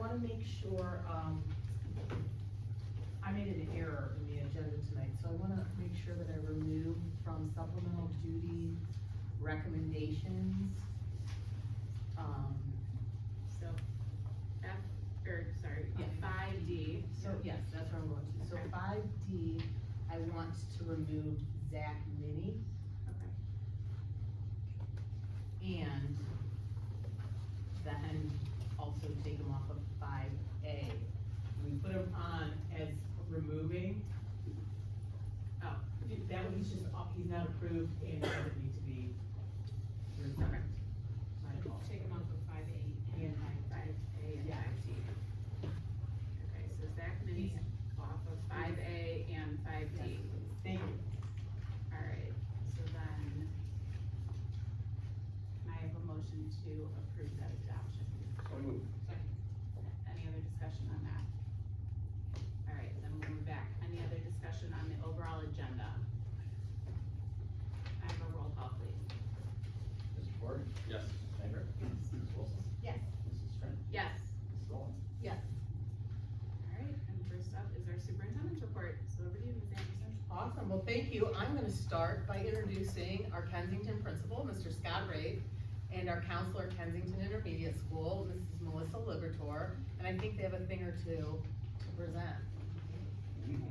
wanna make sure, I made an error in the agenda tonight, so I wanna make sure that I remove from supplemental duty recommendations. So, Yeah. 5D. So, yes, that's where I'm going to. So Okay. 5D, I want to remove Zach Mini Okay. and then also take him off of 5A. We put him on as removing. Oh, that one, he's just, he's not approved and doesn't need to be removed. My fault. Take them off of 5A and 5A and Yeah. 5D. Okay, so Zach Mini off of 5A and 5D. Thank you. Alright, so then, can I have a motion to approve that adoption? So moved. Any other discussion on that? Alright, then we'll move back. Any other discussion on the overall agenda? I have a roll call, please. Mr. Ford? Yes. Mrs. Snyder? Mrs. Wilson? Yes. Mrs. Trent? Yes. Mrs. Bowen? Yes. Alright, and first up is our superintendent's report, so over to you, Ms. Anderson. Awesome, well, thank you. I'm gonna start by introducing our Kensington principal, Mr. Scott Rabe, and our counselor at Kensington Intermediate School, Mrs. Melissa Libertor, and I think they have a thing or two to present. Thank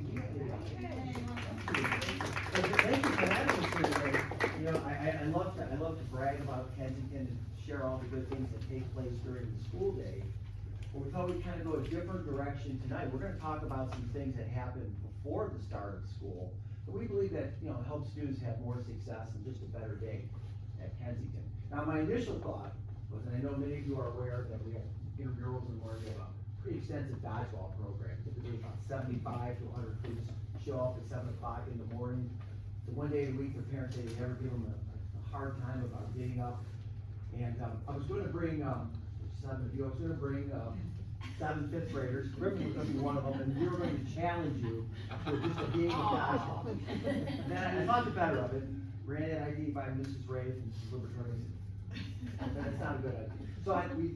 you for having us here today. You know, I love to brag about Kensington and share all the good things that take place during the school day. But we thought we'd kind of go a different direction tonight. We're gonna talk about some things that happened before the start of school. But we believe that, you know, help students have more success and just a better day at Kensington. Now, my initial thought was, and I know many of you are aware that we have intramurals and we have a pretty extensive dodgeball program. Typically about 75 to 100 kids show up at 7 o'clock in the morning. So one day a week, their parents say they never give them a hard time about getting up. And I was gonna bring, some of you, I was gonna bring 7th, 5th graders. Griffin was gonna be one of them, and we were going to challenge you for just a game of dodgeball. And then I thought the better of it, ran an ID by Mrs. Ray and Mrs. Libertor, and I said, that's not a good idea. So we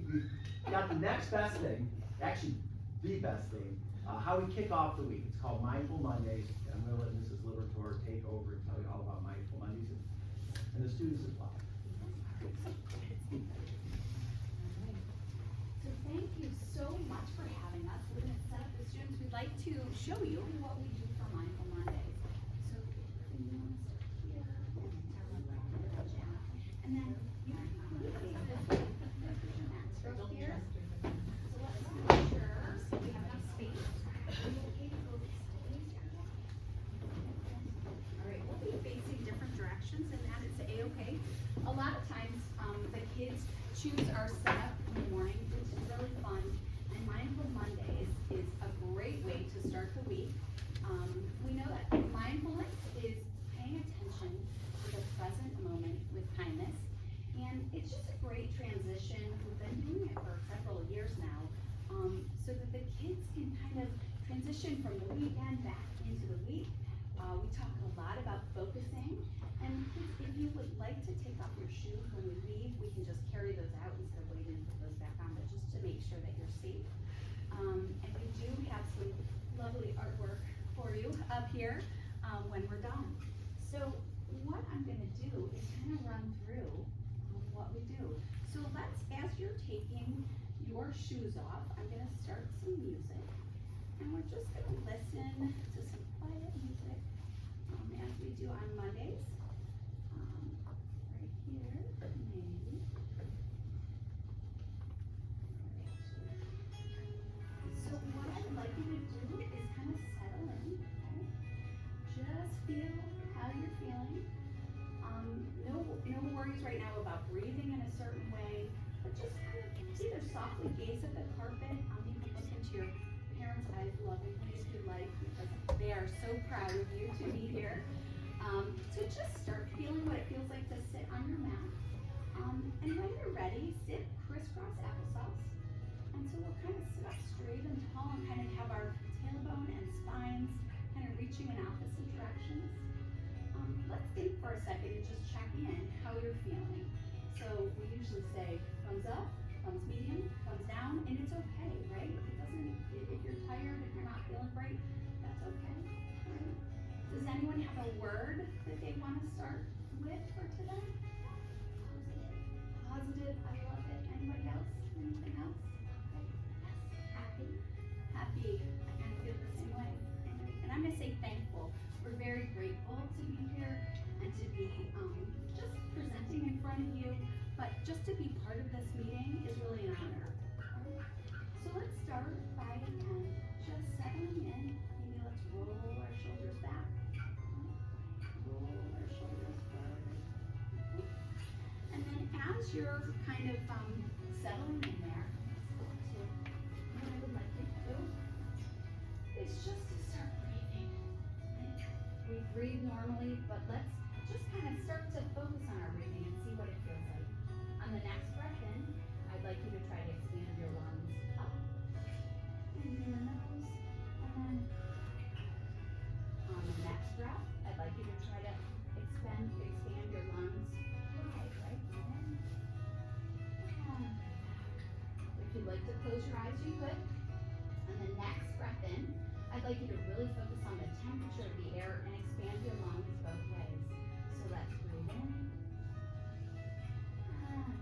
got the next best thing, actually the best thing, how we kick off the week. It's called Mindful Mondays, and I'm gonna let Mrs. Libertor take over and tell you all about Mindful Mondays and the students as well. So thank you so much for having us. We're gonna set up the students. We'd like to show you what we do for Mindful Mondays. So you want to sit here, and then you can face this way. Max, right here. So let's make sure we have enough space. Are you okay to go this way? All right, we'll be facing different directions, and that is A-okay. A lot of times, the kids choose our setup in the morning, which is really fun. And Mindful Mondays is a great way to start the week. We know that mindfulness is paying attention to the present moment with kindness. And it's just a great transition. We've been doing it for several years now, so that the kids can kind of transition from the weekend back into the week. We talk a lot about focusing. And kids, if you would like to take off your shoes when we leave, we can just carry those out instead of waiting to put those back on, but just to make sure that you're safe. And we do have some lovely artwork for you up here when we're done. So what I'm gonna do is kind of run through what we do. So let's, as you're taking your shoes off, I'm gonna start some music. And we're just gonna listen to some quiet music as we do on Mondays. Right here, maybe. So what I'd like you to do is kind of settle in, okay? Just feel how you're feeling. No worries right now about breathing in a certain way, but just kind of either softly gaze at the carpet, you can look into your parents' eyes lovingly if you like, because they are so proud of you to be here. So just start feeling what it feels like to sit on your mat. And when you're ready, sit crisscross applesauce. And so we'll kind of sit up straight and tall and kind of have our tailbone and spines kind of reaching in opposite directions. Let's think for a second and just check in how you're feeling. So we usually say thumbs up, comes medium, comes down, and it's okay, right? It doesn't, if you're tired, if you're not feeling great, that's okay, right? Does anyone have a word that they wanna start with for today? Positive, I love it. Anybody else? Anything else? Okay. Yes, happy. Happy, I kind of feel the same way. And I'm gonna say thankful. We're very grateful to be here and to be, just presenting in front of you. But just to be part of this meeting is really an honor. So let's start by, again, just settling in. Maybe let's roll our shoulders back. Roll our shoulders forward. And then as you're kind of settling in there, so what I would like you to do is just to start breathing. We breathe normally, but let's just kind of start to focus on our breathing and see what it feels like. On the next breath in, I'd like you to try to expand your lungs up in your nose, and then on the next breath, I'd like you to try to expand your lungs wide, right? In. And if you'd like to close your eyes, you could. And the next breath in, I'd like you to really focus on the temperature of the air and expand your lungs both ways. So let's breathe in. And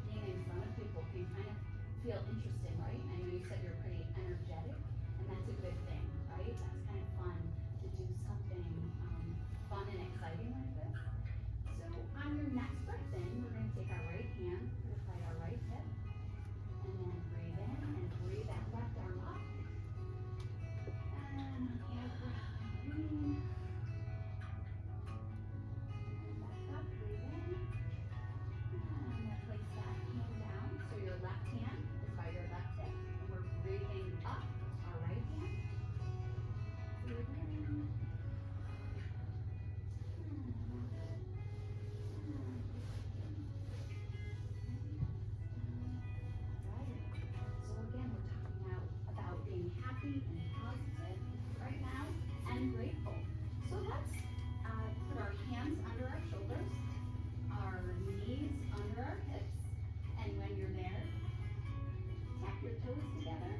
being in front of people can kind of feel interesting, right? I know you said you're pretty energetic, and that's a good thing, right? That's kind of fun to do something fun and exciting like this. So on your next breath in, we're going to take our right hand, put it by our right hip, and then breathe in and breathe that left arm up. And on the out breath, breathe. And back up, breathe in. And then place that hand down. So your left hand is by your left hip. And we're breathing up our right hand. Breathe in. So again, we're talking about being happy and positive right now and grateful. So let's put our hands under our shoulders, our knees under our hips, and when you're there, tap your toes together,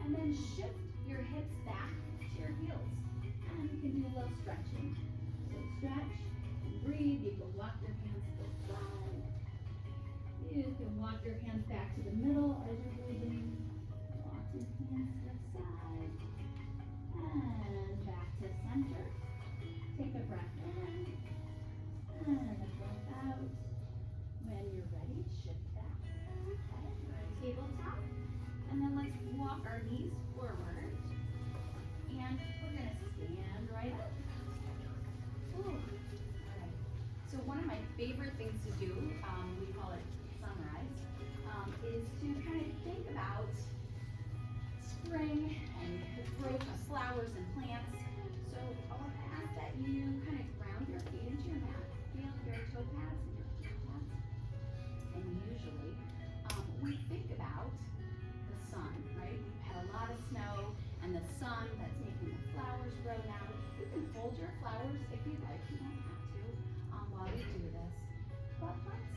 and then shift your hips back to your heels. And you can do a little stretching. So stretch and breathe. You can walk your hands to the side. You can walk your hands back to the middle as you're breathing. Walk your hands to the side. And back to center. Take a breath in. And a breath out. When you're ready, shift back. Okay, tabletop. And then let's walk our knees forward. And we're gonna stand right up. Ooh. All right. So one of my favorite things to do, we call it sunrise, is to kind of think about spring and the growth of flowers and plants. So I want to ask that you kind of ground your feet into your mat. Feel your toe pads and your heel pads. And usually, we think about the sun, right? We've had a lot of snow and the sun that's making the flowers grow now. You can hold your flowers if you like, you don't have to, while we do this. But let's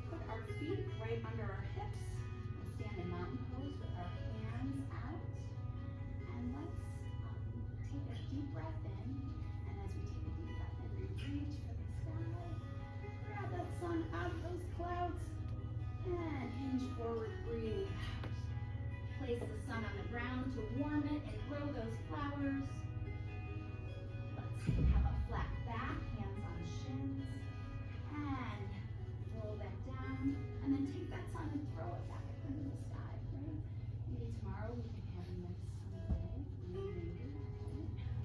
put our feet right under our hips and stand in mountain pose with our hands out. And let's take a deep breath in. And as we take a deep breath in, we reach for the sky. Grab that sun out of those clouds. And hinge forward, breathe out. Place the sun on the ground to warm it and grow those flowers. Let's have a flat back, hands on shins. And roll that down. And then take that sun and throw it back up into the sky, right? Maybe tomorrow we can have a nice sunny day. Maybe.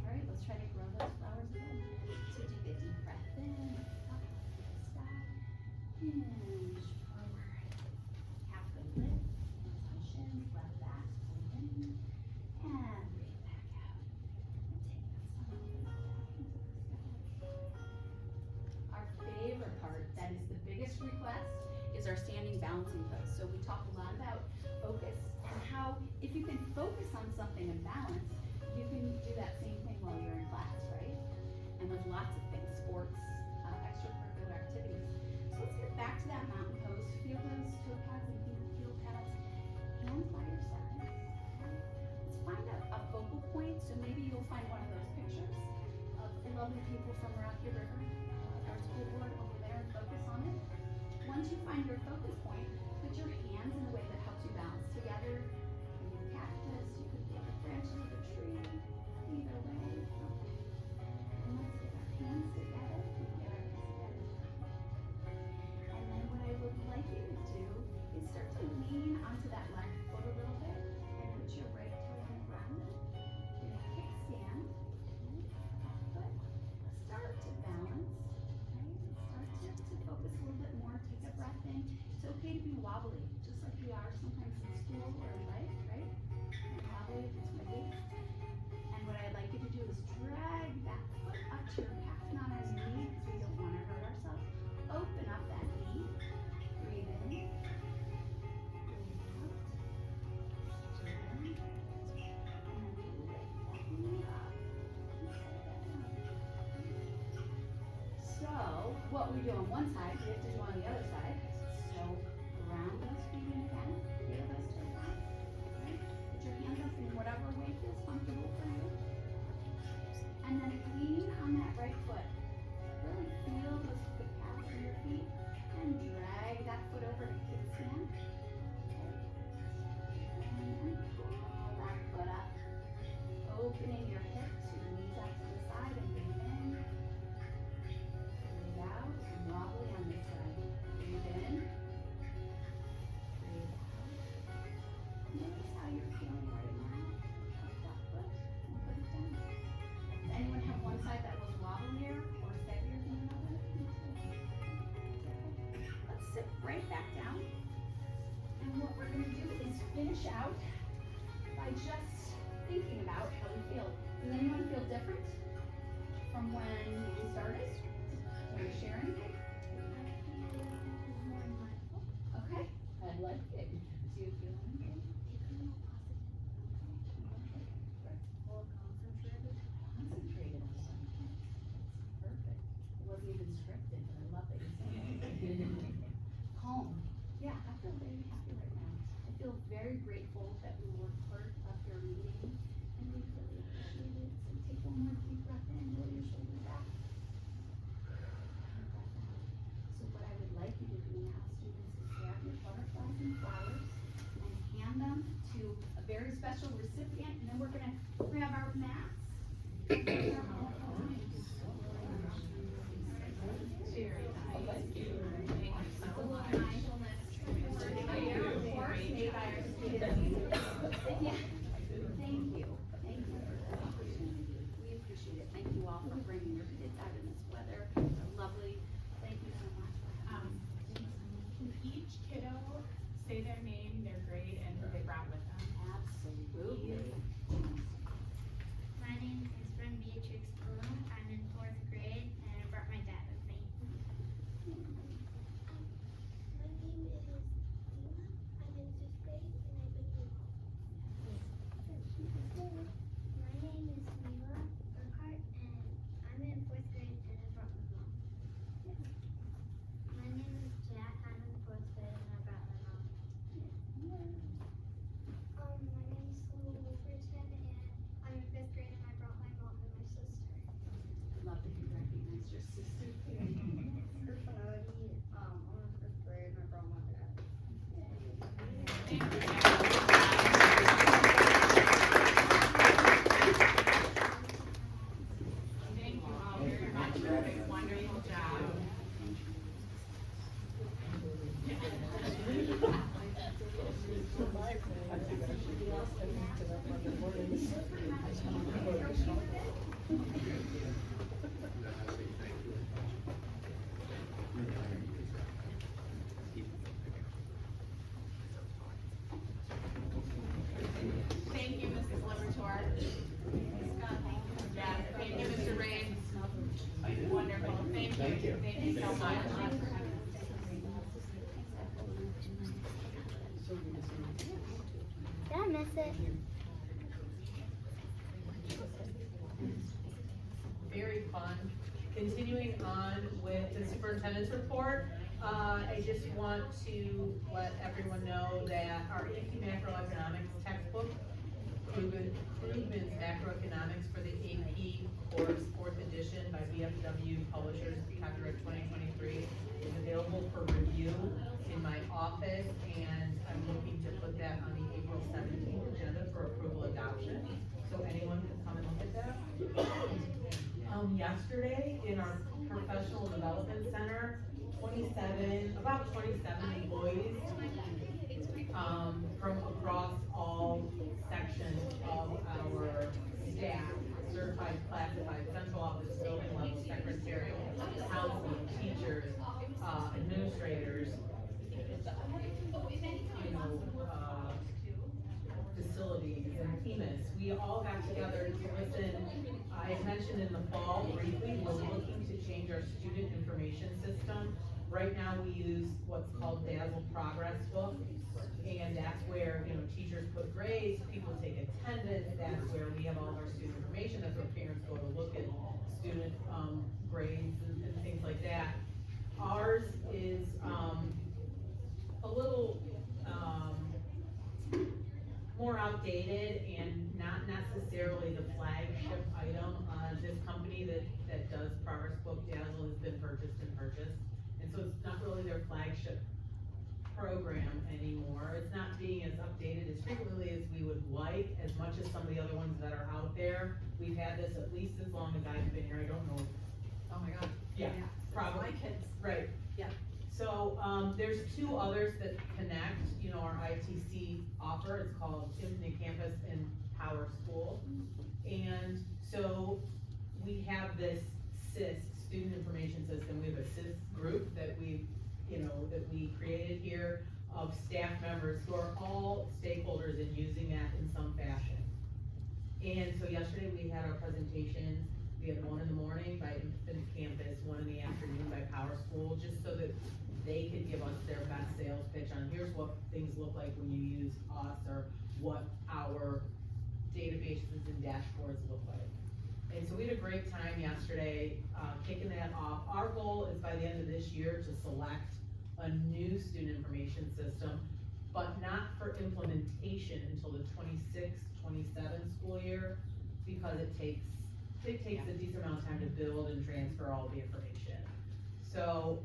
All right, let's try to grow those flowers again. So take a deep breath in, up to the sky. Hinge forward. Half the lift, hands on shins, left back, pull in. And breathe back out. And take that sun all the way back into the sky. Our favorite part, that is the biggest request, is our standing balancing pose. So we talk a lot about focus and how if you can focus on something and balance, you can do that same thing while you're in class, right? And with lots of things, sports, extracurricular activities. So let's get back to that mountain pose, feel those toe pads and heel pads, hands by your sides. Let's find a focal point, so maybe you'll find one of those pictures of lovely people from Rocky River, our school board over there, and focus on it. Once you find your focus point, put your hands in a way that helps you balance together. You can cactus, you could take the branches of a tree, either way. And let's get our hands together, get our hands together. And then what I would like you to do is start to lean onto that left foot a little bit and put your right toe on the ground. Do a kickstand. But start to balance, right? Start to focus a little bit more, take a breath in. It's okay to be wobbly, just like we are sometimes in school or in life, right? And wobbly if it's windy. And what I'd like you to do is drag that foot up to your calf, not on your knee, because we don't want to hurt ourselves. Open up that knee. Breathe in. Breathe out. And then lift that knee up. So, what we do on one side, we have to do on the other side. So, ground those feet in again. Feel those toe pads. Right? Put your hands up in whatever way feels comfortable for you. And then lean on that right foot. Really feel the calves of your feet and drag that foot over to kickstand. And then pull that foot up. Opening your hips, your knees out to the side and breathe in. Breathe out and wobbly on this side. Breathe in. Breathe out. Notice how you're feeling right now. Tuck that foot and put it down. Does anyone have one side that was wobblier or steadier than another? Let's sit right back down. And what we're going to do is finish out by just thinking about how we feel. Does anyone feel different from when we started? Can you share anything? Okay, I like it. Do you feel anything? Concentrated. Perfect. It wasn't even scripted, but I love that you said it. Calm. Yeah, I feel very happy right now. I feel very grateful that we were part of your meeting, and we really appreciate it. So take one more deep breath in, roll your shoulders back. And breath out. So what I would like you to do now, students, is grab your butterflies and flowers and hand them to a very special recipient, and then we're gonna grab our mats. Very nice. Thank you so much. Yeah. Thank you. Thank you for this opportunity. We appreciate it. Thank you all for bringing your kids out in this weather. They're lovely. Thank you so much. Can each kiddo say their name, their grade, and who they brought with them? Absolutely. My name is friend Beatrix Bloom. I'm in 4th grade and I brought my dad with me. My name is Lima. I'm in 5th grade and I bring you home. My name is Mila Burkhart and I'm in 4th grade and I brought my mom. My name is Jack. I'm in 4th grade and I brought my mom. My name is Lou Wolverton and I'm in 5th grade and I brought my mom and my sister. Love that you recognize your sister too. Personality, I'm in 5th grade and I brought my dad. Thank you all very much for a wonderful job. Thank you, Mrs. Libertor. Yes, thank you, Mr. Ray. Wonderful, thank you. Thank you so much. Did I miss it? Very fun. Continuing on with the superintendent's report, I just want to let everyone know that our AP macroeconomics textbook, Krugman's Macroeconomics for the AP course, 4th edition by BFW Publishers, copyright 2023, is available for review in my office, and I'm looking to put that on the April 17th agenda for approval adoption, so anyone can come and look at that. Yesterday, in our professional development center, about 27 employees, from across all sections of our staff, certified, classified, central office, building level, secretarial, counseling, teachers, administrators, facilities, and TMIS. We all got together to listen. I mentioned in the fall briefly, we're looking to change our student information system. Right now, we use what's called Dazzle Progress Book, and that's where, teachers put grades, people take attendance, that's where we have all of our student information, that's where parents go to look at student, grades and things like that. Ours is, a little, more outdated and not necessarily the flagship item. This company that does Progress Book, Dazzle, has been purchased. And so it's not really their flagship program anymore. It's not being as updated as frequently as we would like, as much as some of the other ones that are out there. We've had this at least as long as I've been here, I don't know. Oh my God. Yeah, probably. My kids. Right. Yeah. So, there's two others that connect, our ITC offer, it's called Symphony Campus and Power School. And so, we have this SIS, Student Information System, we have a SIS group that we created here of staff members who are all stakeholders in using that in some fashion. And so yesterday we had our presentations, we had one in the morning by Infant Campus, one in the afternoon by Power School, just so that they could give us their best sales pitch on here's what things look like when you use us, or what our databases and dashboards look like. And so we had a great time yesterday, kicking that off. Our goal is by the end of this year to select a new student information system, but not for implementation until the 26-27 school year, because it takes a decent amount of time to build and transfer all the information. So,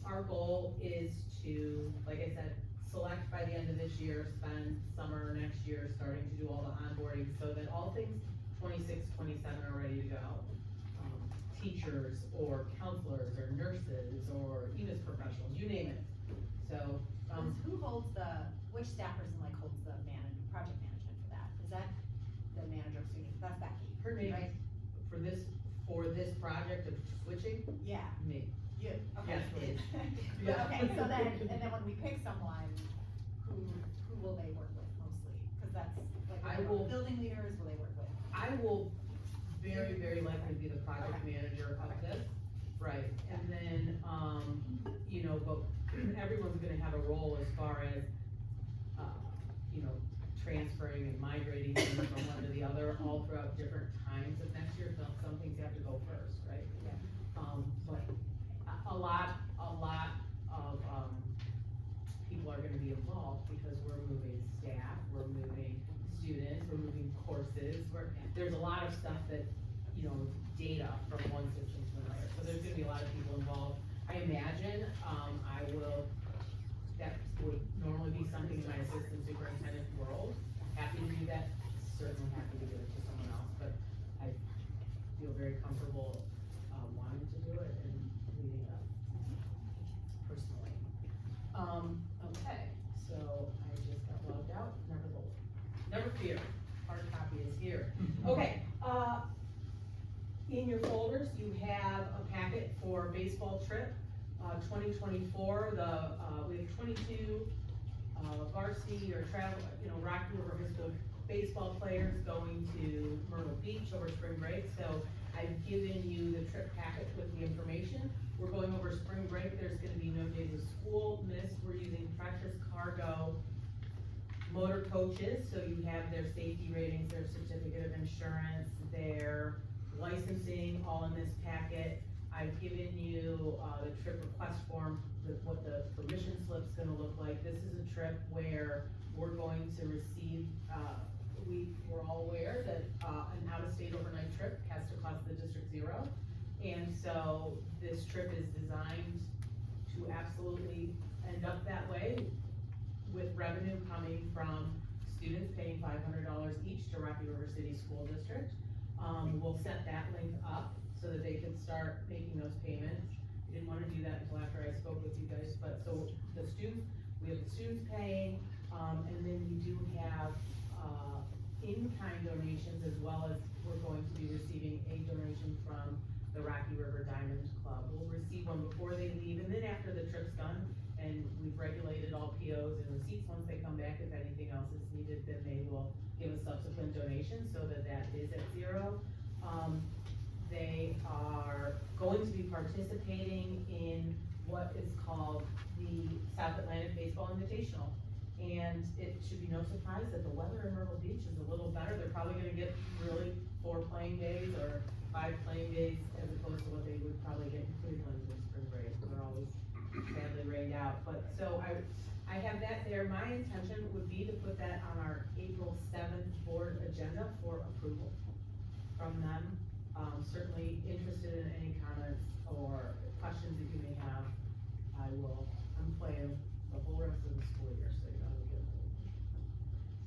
our goal is to, like I said, select by the end of this year, spend summer next year starting to do all the onboarding, so that all things 26, 27 are ready to go. Teachers, or counselors, or nurses, or EMIS professionals, you name it. So, Who holds which staff person holds the project management for that? Is that the manager of students? That's Becky. her name, Right? for this project of switching, Yeah. me. You, okay. Yes, please. But, Yeah. okay, so then, and then when we pick someone, who will they work with mostly? Cause that's, like, I will they work with will- building leaders, will they work with? I will very, very likely be the project Okay. manager of this, right, and then, but everyone's gonna have a role as far as, transferring and migrating things from one to the other, all throughout different times of next year, so some things have to go first, right? Yeah. But a lot of, people are gonna be involved, because we're moving staff, we're moving students, we're moving courses, there's a lot of stuff that, data from one system to another, so there's gonna be a lot of people involved. I imagine, that would normally be something in my assistant superintendent world. Happy to do that, certainly happy to give it to someone else, but I feel very comfortable, wanting to do it and leading it up personally. Okay, so I just got logged out, never fear, hard copy is here. Okay, in your folders, you have a packet for baseball trip, 2024, we have 22, varsity or travel, Rocky River High School baseball players going to Myrtle Beach over spring break, so I've given you the trip packet with the information. We're going over spring break, there's gonna be no days of school missed, we're using Precious Cargo motor coaches, so you have their safety ratings, their certificate of insurance, their licensing, all in this packet. I've given you, the trip request form, what the permission slip's gonna look like. This is a trip where we're going to receive, we're all aware that, an out-of-state overnight trip has to cost the district $0. And so this trip is designed to absolutely end up that way, with revenue coming from students paying $500 each to Rocky River City School District. We'll set that link up so that they can start making those payments. I didn't wanna do that until after I spoke with you guys, but so the students, we have the students paying, and then we do have, in-kind donations, as well as we're going to be receiving a donation from the Rocky River Diamond Club. We'll receive one before they leave, and then after the trip's done, and we've regulated all POs and receipts, once they come back, if anything else is needed, then they will give a subsequent donation, so that that is at $0. They are going to be participating in what is called the South Atlantic Baseball Invitational. And it should be no surprise that the weather in Myrtle Beach is a little better. They're probably gonna get really 4 playing days or 5 playing days, as opposed to what they would probably get in Cleveland in spring break. They're always sadly rained out. But, so I have that there. My intention would be to put that on our April 7th board agenda for approval from them. Certainly interested in any comments or questions that you may have. I'm playing the whole rest of the school year, so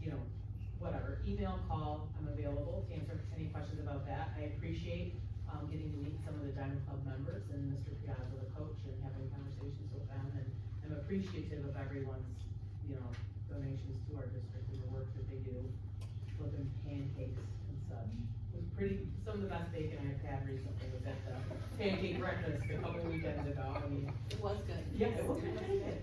you know, whatever, email, call, I'm available to answer any questions about that. I appreciate, getting to meet some of the Diamond Club members and Mr. Piazza, the coach, and having conversations with them, and I'm appreciative of everyone's, donations to our district and the work that they do, flipping pancakes and such. It was some of the best bacon I've had recently was at the pancake breakfast a couple weekends ago. I mean, It was good. yeah, it was pretty good.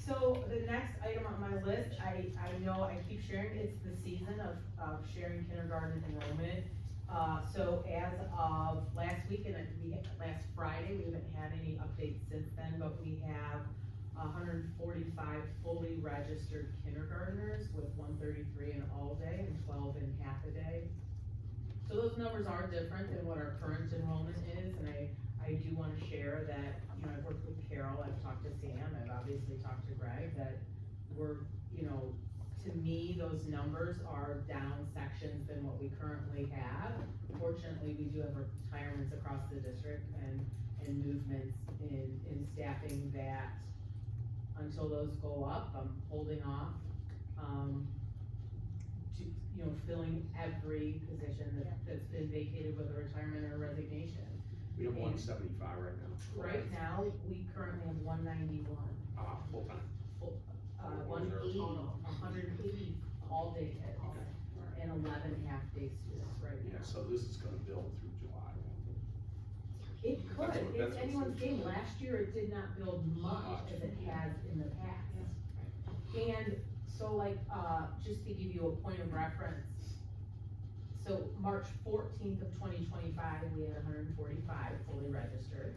So the next item on my list, I know I keep sharing, it's the season of sharing kindergarten enrollment. So as of last week, last Friday, we haven't had any updates since then, but we have 145 fully registered kindergartners, with 133 in all day and 12 in half a day. So those numbers are different than what our current enrollment is, and I do wanna share that, I've worked with Carol, I've talked to Sam, I've obviously talked to Greg, that we're, to me, those numbers are down sections than what we currently have. Fortunately, we do have retirements across the district and movements in staffing that, until those go up, I'm holding off, to, filling every position that's been vacated with a retirement or resignation. We have 175 right now. Right now, we currently have 191. Full-time. 180, 180 all-day kids, Okay, all right. and 11 half-day students right Yeah, now. so this is gonna build through July. It could, That's it's what's- anyone's game. Last year, it did not build much as it has in the past. And so like, just to give you a point of reference, so March 14th of 2025, we had 145 fully registered.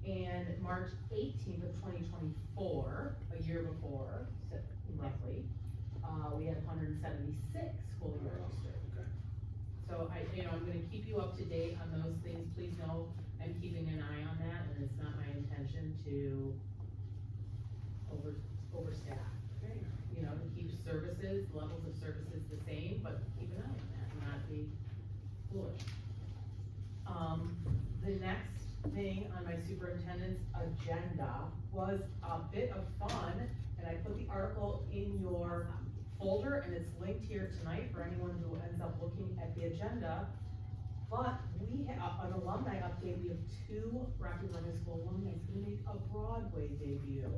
And March 18th of 2024, a year before, so roughly, we had 176 fully registered. Okay. So I'm gonna keep you up to date on those things. Please know I'm keeping an eye on that, and it's not my intention to overstaff. To keep services, levels of services the same, but keep an eye on that and not be foolish. The next thing on my superintendent's agenda was a bit of fun, and I put the article in your folder, and it's linked here tonight for anyone who ends up looking at the agenda. But we have an alumni update. We have 2 Rocky River High School alumni who's gonna make a Broadway debut.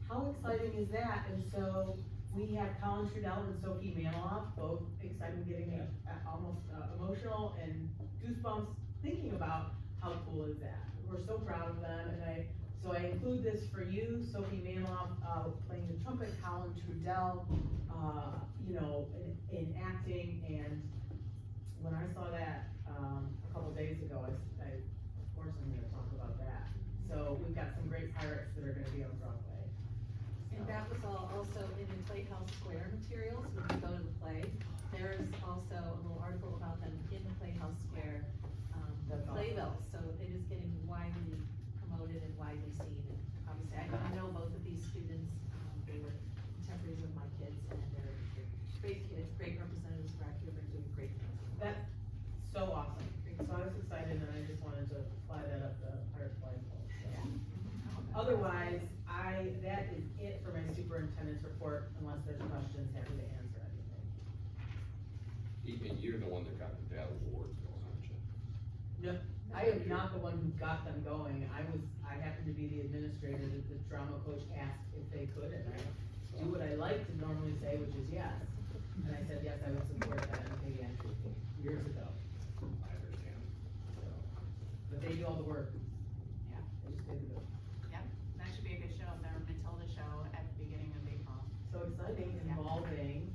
How exciting is that? And so we have Colin Trudell and Sophie Maniloff, both excited, getting me almost emotional and goosebumps thinking about how cool is that. We're so proud of them, and so I include this for you. Sophie Maniloff playing the trumpet, Colin Trudell, in acting, and when I saw that a couple days ago, I of course I'm gonna talk about that. So we've got some great pirates that are gonna be on Broadway. And that was also in the Playhouse Square materials, when you go to the play. There's also a little article about them in the Playhouse Square, That's awesome. playbill, so widely seen. And obviously, I know both of these students, they were contemporaries of my kids, and they're great kids, great representatives for our Cuba, doing great things. That's so awesome, so I was excited and I just wanted to fly that up the pirate flagpole. Otherwise, that is it for my superintendent's report, unless there's questions, happy to answer anything. Even you're the one that got the Dell Awards going, aren't you? No, I am not the one who got them going, I happened to be the administrator that the drama coach asked if they could, and I do what I like to normally say, which is yes. And I said, yes, I would support that, and maybe actually years ago, I understand. but they do all the work. Yeah. They just pay the bill. Yep, that should be a good show, the Matilda show at the beginning of April. So exciting, Yeah. involving,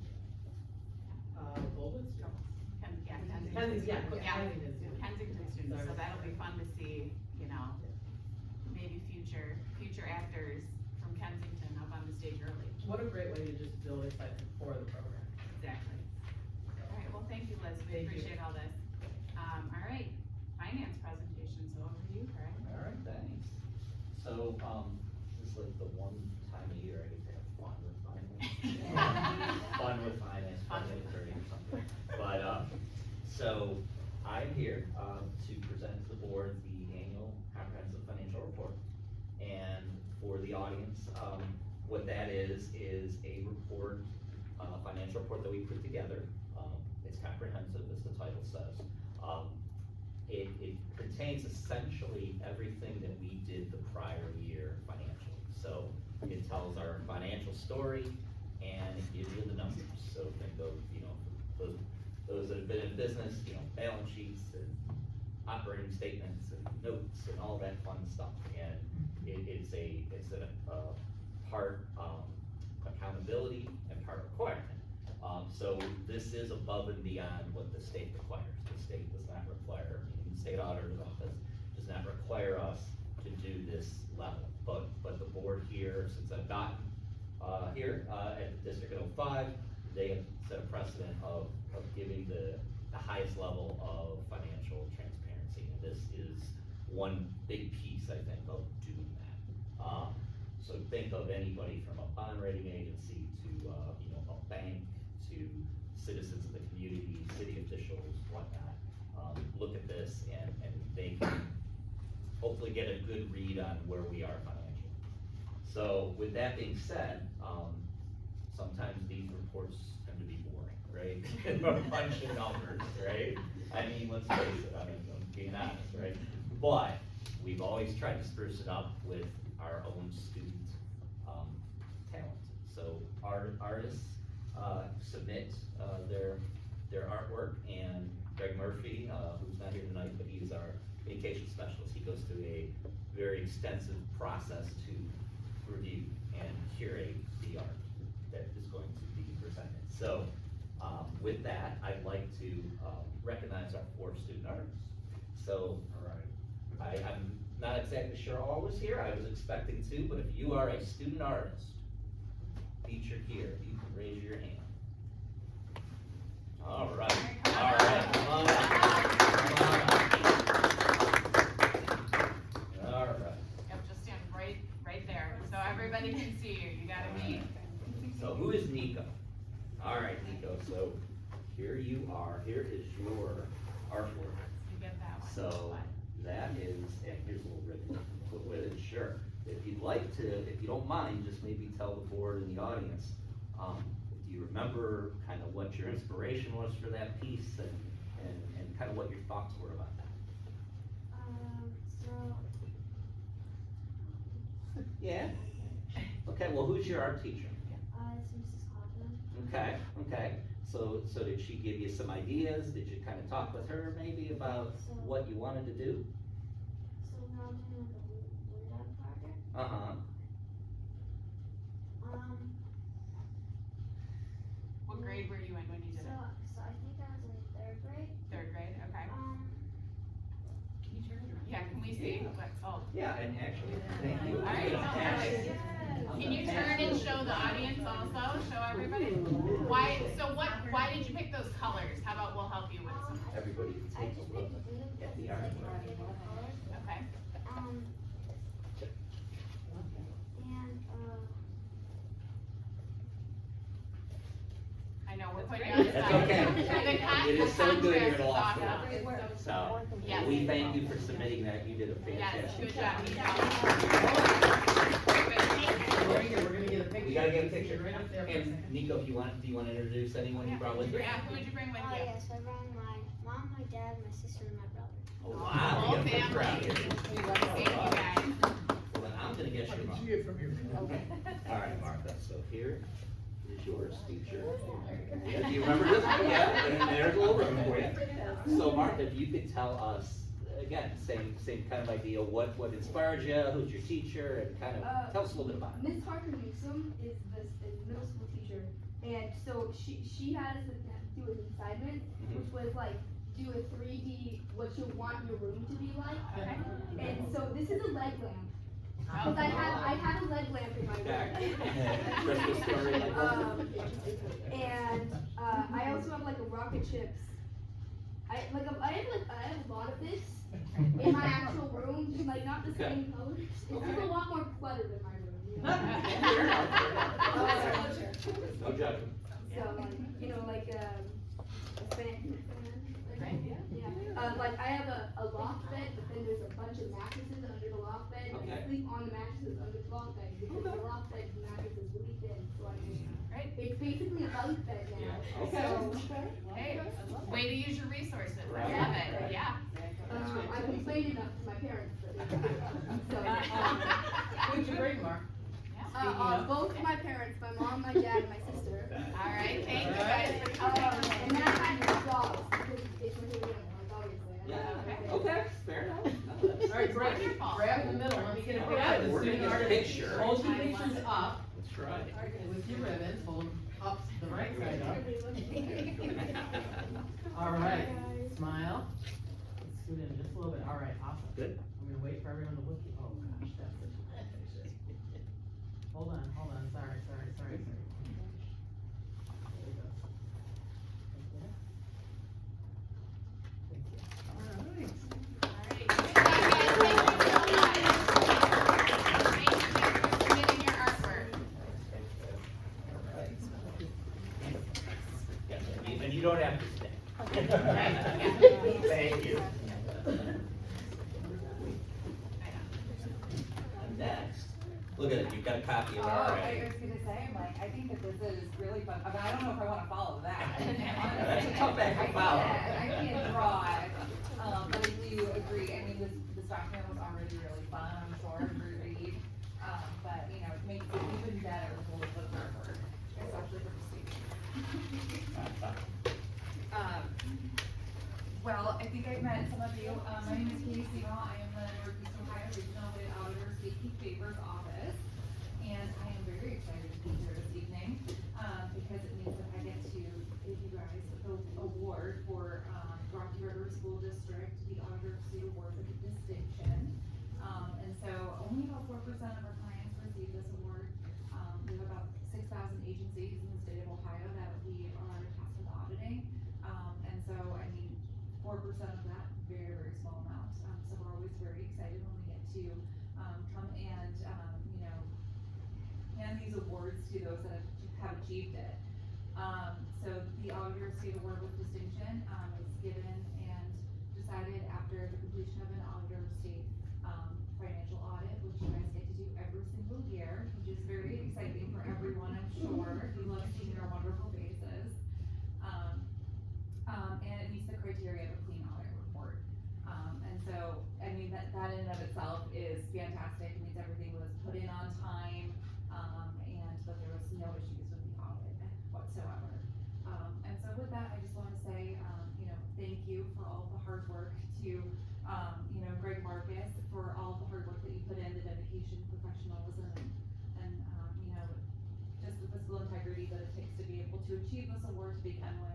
Bolton students. Kensington. Kensington, yeah, Yeah, Kensington students. Kensington students, so that'll be fun to see, you know, maybe future actors from Kensington up on the stage early. What a great way to just build excitement for the program. Exactly. All right, well, thank you, Liz, we Thank you. appreciate all this. All right, finance presentation, so over to you, Craig. All right, thanks. So, this is like the one time a year I get to have fun with finance. Fun with finance, fun with attorney or something. But, so I'm here, to present to the board the annual comprehensive financial report. And for the audience, what that is a report, financial report that we put together. It's comprehensive, as the title says. It contains essentially everything that we did the prior year financially. So it tells our financial story and it gives you the numbers. So think of, those that have been in business, balance sheets and operating statements and notes and all that fun stuff. And it's a part accountability and part requirement. So this is above and beyond what the state requires. The state does not require, the state auditor's office does not require us to do this level. But the board here, since I've gotten here at the district at 05, they have set a precedent of giving the highest level of financial transparency. And this is one big piece, I think, of doing that. So think of anybody from a bond rating agency to, a bank, to citizens of the community, city officials, whatnot. Look at this and they can hopefully get a good read on where we are financially. So with that being said, sometimes these reports tend to be boring, right? A bunch of numbers, right? I mean, let's face it, I'm being honest, right? But we've always tried to spruce it up with our own student talent. So artists submit their artwork, and Greg Murphy, who's not here tonight, but he's our vacation specialist. He goes through a very extensive process to review and curate the art that is going to be presented. So with that, I'd like to recognize our 4 student artists. So I'm not exactly sure all was here. I was expecting to, but if you are a student artist featured here, you can raise your hand. All right, come on up. All right. Yep, just stand right there, so everybody can see you, you gotta meet. So who is Nico? All right, Nico, so here you are, here is your artwork. You get that one. So that is, and here's a little ribbon to put with it, sure. If you'd like to, if you don't mind, just maybe tell the board and the audience, do you remember kind of what your inspiration was for that piece and kind of what your thoughts were about that? Yeah? Okay, well, who's your art teacher? It's Mrs. Hoffman. Okay. So did she give you some ideas? Did you kind of talk with her maybe about what you wanted to do? So now I'm doing like a blue dot project. Uh-huh. What grade were you in when you did it? So I think I was in 3rd grade. 3rd grade, okay. Can you turn it around? Yeah, can we see? Oh. Yeah, and actually, thank you. All right, can you turn and show the audience also, show everybody? Why did you pick those colors? How about we'll help you with some? Everybody I take just a look picked blue at because the it's like artwork. my favorite color. Okay. so good here contrast at is law school. awesome. So, Yes. we thank you for submitting that, you did a Yes, fantastic good job. job. We're gonna get a picture. We gotta get a picture. Right up there for a And second. Nico, if you want, do you wanna introduce anyone you brought with you? Yeah, who'd you bring with Oh you? yes, I brought my mom, my dad, my sister, and my brother. Oh, wow, Whole we got a picture out family. here. Thank you, guys. Well, then I'm gonna guess your mom. Okay. All right, Martha, so here is yours, teacher. Yeah, do you remember this one? Yeah, and there's a little room for you. So Martha, if you could tell us, again, same kind of idea, what inspired you, who's your teacher, and kind of, tell us a little bit about it. Miss Parker Newsom is the middle school teacher, and so she had us do an assignment, which was like do a 3D what you want your room to be like. And so this is a leg lamp. Cause I had a leg lamp in my room. Christmas story. And I also have like a rocket ships. I have a lot of this in my actual room, just like not the same colors. It's just a lot more clutter than my room. You know? Fair enough, fair enough. No judgment. So like, you know, like a fan. Right, Yeah. Like I have a loft bed, but then there's a bunch of mattresses under the loft bed, and I Okay. sleep on the mattresses under the loft bed because the loft bed mattress is really thin. So I mean, Right. it's basically a bunk bed now. Yeah, okay. So Hey, way to use your resources. I Right. love it. Yeah. I complained enough to my parents, but so. Who'd you bring, Mark? Both my parents, my mom, my dad, and my sister. All right. Thank you guys for coming. And then I had my dogs because it's my favorite animal, like obviously. Yeah, okay, fair enough. No, that's- All right, grab, Wonderful. grab in the middle, let me get a picture. Okay, of the we're gonna student get a artist. picture. Hold your pictures up, That's right. with your ribbons, hold them up, the right side up. All right, smile. Let's scoot in just a little bit, all right, awesome. Good. I'm gonna wait for everyone to look, oh gosh, that's such a bad picture. Hold on, sorry. There we go. Thank you. All right. Good job, guys. Thank you so much. Thank you for submitting your artwork. Yeah, and you don't have to stay. Thank you. And next, look at it, you've got a copy of it Oh, I already. was gonna say, like, I think that this is really fun, I mean, I don't know if I wanna follow that. That's a tough act to follow. I can't draw it, but I do agree, I mean, this document was already really fun, I'm sure, to read. But, you know, it makes it even better with a little bit of artwork, especially for the students. Well, I think I've met some of you. My name is Katie Siegel. I am the Northeast Ohio Regional Bid Auditor Safety Favors Office. And I am very excited to be here this evening, because it means that I get to give you guys the award for, Rocky River School District, the Auditor State Award with distinction. And so only about 4% of our clients receive this award. We have about 6,000 agencies in the state of Ohio that we are tasked with auditing. And so, I mean, 4% of that, very, very small amount. So we're always very excited when we get to, come and, you know, hand these awards to those that have achieved it. So the Auditor State Award with Distinction, is given and decided after the completion of an Auditor State, financial audit, which you guys get to do every single year, which is very exciting for everyone, I'm sure. We love seeing your wonderful faces. And it meets the criteria of a clean audit report. And so, I mean, that in and of itself is fantastic. It means everything was put in on time, and that there was no issues with the audit whatsoever. And so with that, I just wanna say, you know, thank you for all the hard work to, you know, Greg Marcus, for all the hard work that you put in, the dedication, professionalism, and, you know, just the fiscal integrity that it takes to be able to achieve this award to begin with.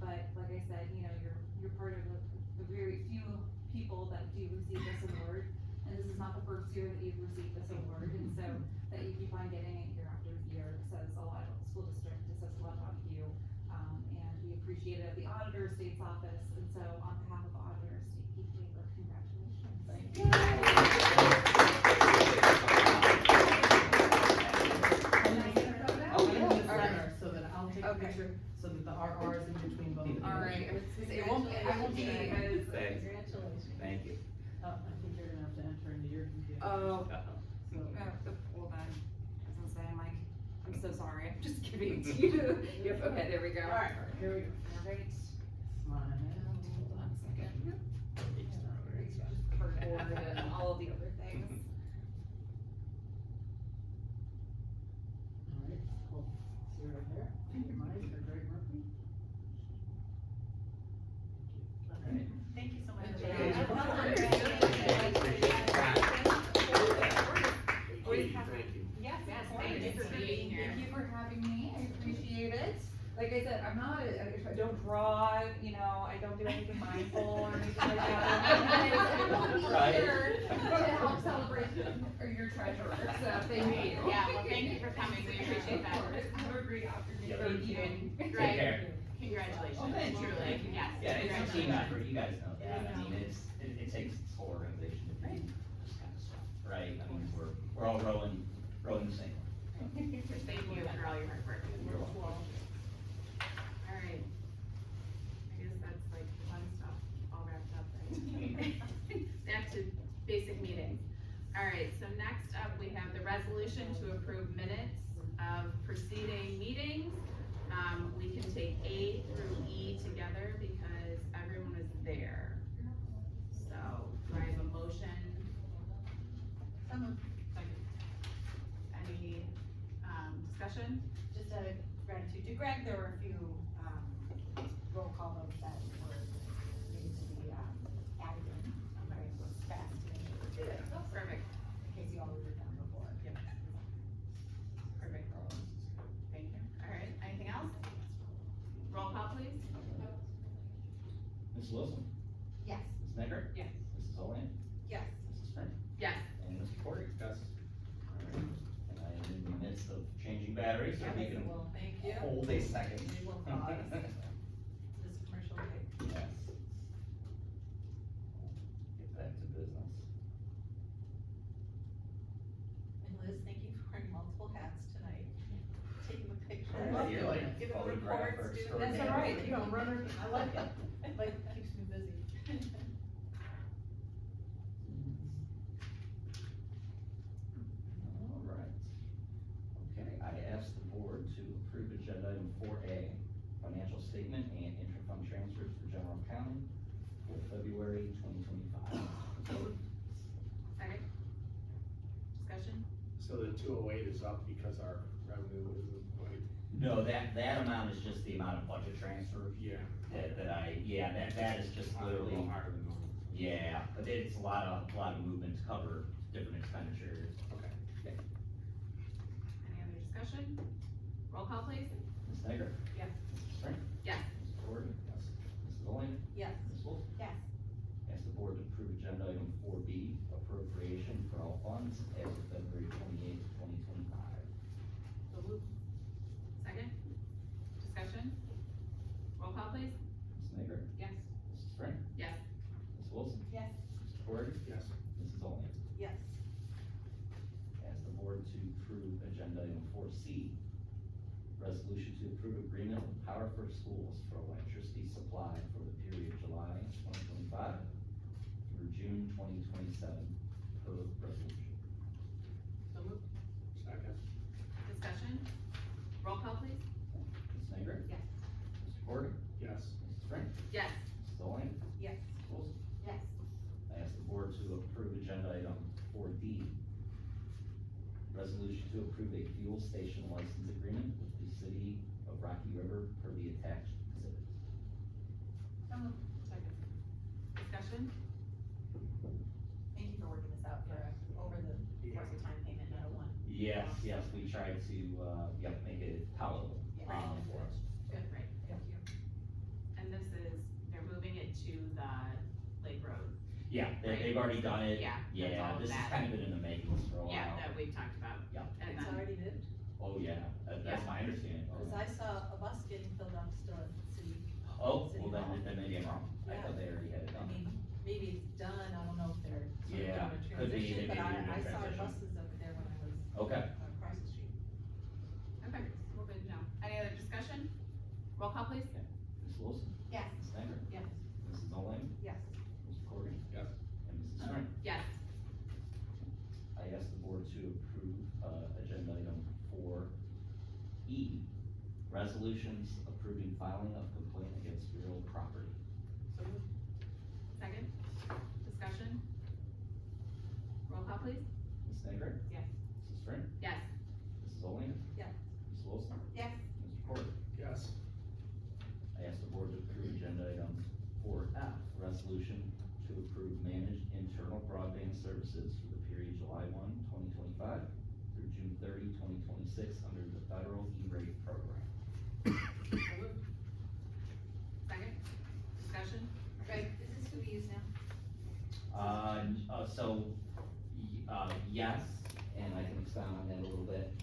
But like I said, you know, you're part of the very few people that do receive this award, and this is not the first year that you've received this award, and so that you keep on getting it year after year says a lot about the school district, it says a lot about you, and we appreciate it at the Auditor State's office, and so on behalf of the Auditor State, Keith Tabor, congratulations. Thank you. Oh, yeah. So that I'll take a Okay. picture, so that the RR is in between both of you. All right, won't be as. Thanks. Congratulations. Thank you. I think you're gonna have to enter into your computer. Oh, Uh-oh. hold on. I was gonna say, I'm so sorry, I'm just giving it to you. Yep, okay, there we go. Alright, here we go. Alright, Smile. hold on a second. Cardboard and all of the other things. Alright, hold, see right there, mine for Greg Murphy. Alright. Thank you so much. Yes, Yes, of course. thank you for being here. Thank you for having me, I appreciate it. Like I said, I don't draw, I don't do anything mindful or anything like that. I will be Right. here to help celebrate your treasure, so thank you. Yeah, well, thank you for coming, we appreciate Of that. course. Have a great afternoon. Yeah, Thank you, and Take Greg, care. congratulations, Oh, thank you. truly, yes. Yeah, it's a team congratulations. effort, you guys know that, I mean, it takes this whole organization to do this kind of stuff, right? I mean, we're all rowing the same. Thank you for all your hard work. You're welcome. Alright. I guess that's like fun stuff, all wrapped up, right? Back to basic meetings. Alright, so next up, we have the resolution to approve minutes of preceding meetings. We can take A through E together because everyone is there. So, do I have a motion? Second. Any, discussion? Just out of gratitude to Greg, there were a few, roll call votes that were, needed to be, added in. Greg was fast to make sure we did it, Perfect. in case you all were done before. Yep. Perfect. Thank you. Alright, anything else? Roll call, please. Ms. Wilson? Yes. Ms. Snicker? Yes. Mrs. Owen? Yes. Mrs. Smith? Yes. And Mr. Corey? Yes. Alright, and I am in the midst of changing batteries, so we can Well, thank you. hold a second. We will pause this commercial break. Yes. Get back to business. And Liz, thank you for wearing multiple hats tonight, taking the picture. Yeah, you're like Giving photographer reports, doing- extraordinaire. That's all right, You know, runner, I like it, like, keeps me busy. Alright. Okay, I asked the board to approve agenda item 4A, financial statement and inter-fund transfers for general accounting for February 2025. Second. Discussion? So the 208 is up because our revenue isn't quite, No, that amount is just the amount of budget transfer yeah. that is just A little literally, higher than normal. yeah, but it's a lot of movement to cover different expenditures. Okay. Any other discussion? Roll call, please. Ms. Snicker? Yes. Mrs. Frank? Yes. Mr. Gordon? Yes. Mrs. Owen? Yes. Ms. Wolf? Yes. Ask the board to approve agenda item 4B, appropriation for all funds as of February 28th, 2025. So moved. Second. Discussion? Roll call, please. Ms. Snicker? Yes. Mrs. Frank? Yes. Ms. Wilson? Yes. Mr. Gordon? Yes. Mrs. Owen? Yes. Ask the board to approve agenda item 4C, resolution to approve agreement with Power for Schools for electricity supply for the period July 2025 through June 2027 per resolution. So moved. Second. Discussion? Roll call, please. Ms. Snicker? Yes. Mr. Gordon? Yes. Mrs. Frank? Yes. Mrs. Owen? Yes. Mrs. Wilson? Yes. I ask the board to approve agenda item 4D, resolution to approve a fuel station license agreement with the city of Rocky River per the attached exhibit. So moved. Second. Discussion? Thank you for working this out for, over the course of time payment, not a one. Yes, we tried to, make it palatable, for us. Good, right, thank you. And this is, they're moving it to the Lake Road. Yeah, they've already done it. Yeah, that's Yeah, all this has that. kind of been in the makings for a while. Yeah, that we've talked about. Yeah. And It's then, already moved, Oh, yeah, that's my understanding. cause I saw a bus getting filled up still at the city. Oh, City well, Hall. then maybe I'm wrong. I Yeah. thought they already had it I done. mean, maybe it's done, I don't know if they're sort of Yeah, doing a could be, transition, they but may be doing a I saw transition. buses over there when I was Okay. across the street. okay, we're good now. Any other discussion? Roll call, please. Ms. Wilson? Yes. Ms. Snyder? Yes. Mrs. resolutions approving filing of complaint against real property. So moved. Second, discussion? Roll call please. Ms. Snyder? Yes. Mrs. String? Yes. Mrs. Olean? Yes. Ms. Wilson? Yes. Mr. Porter? Yes. I ask the board to approve agenda item 4F, resolution to approve managed internal broadband services for the period July 1, 2025 through June 30, 2026 under the federal E-rate program. So moved. Second, discussion? Greg, is this who we use now? Yes, and I can expound on that a little bit.